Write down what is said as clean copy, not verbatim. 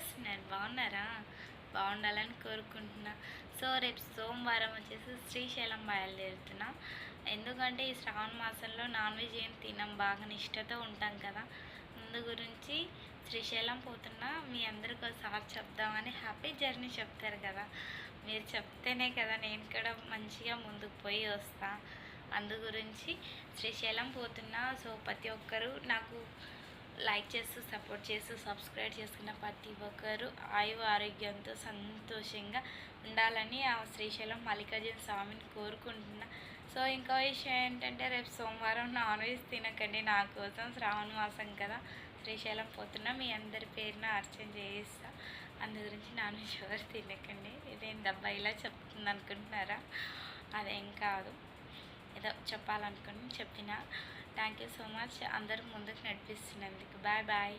చేస్తున్నారు? బాగున్నారా? బాగుండాలని కోరుకుంటున్నా. సో రేపు సోమవారం వచ్చేసి శ్రీశైలం బయలుదేరుతున్నా. ఎందుకంటే ఈ శ్రావణ మాసంలో నాన్ వెజ్ ఏం తినం, బాగా నిష్టతో ఉంటాం కదా. ముందు గురించి శ్రీశైలం పోతున్నా, మీ అందరికి ఒకసారి చెప్దామని. హ్యాపీ జర్నీ చెప్తారు కదా, మీరు చెప్తేనే కదా నేను కూడా మంచిగా ముందుకు పోయి వస్తా. అందు గురించి శ్రీశైలం పోతున్నా. సో ప్రతి ఒక్కరూ నాకు లైక్ చేస్తూ సపోర్ట్ చేస్తూ సబ్స్క్రైబ్ చేసుకున్న ప్రతి ఒక్కరు ఆయువు ఆరోగ్యంతో సంతోషంగా ఉండాలని ఆ శ్రీశైలం మల్లికార్జున స్వామిని కోరుకుంటున్నా. సో ఇంకో విషయం ఏంటంటే, రేపు సోమవారం నాన్ వెజ్ తినకండి, నా కోసం. శ్రావణ మాసం కదా, శ్రీశైలం పోతున్నా, మీ అందరి పేరున అర్చన చేయిస్తా. అందు గురించి నాన్ వెజ్ ఎవరు తినకండి. ఇదేం దబ్బా ఇలా చెప్తుంది అనుకుంటున్నారా? అదేం కాదు, ఏదో చెప్పాలనుకుని చెప్పిన. థ్యాంక్ యూ సో మచ్ అందరూ ముందుకు నడిపిస్తున్నందుకు. Bye bye.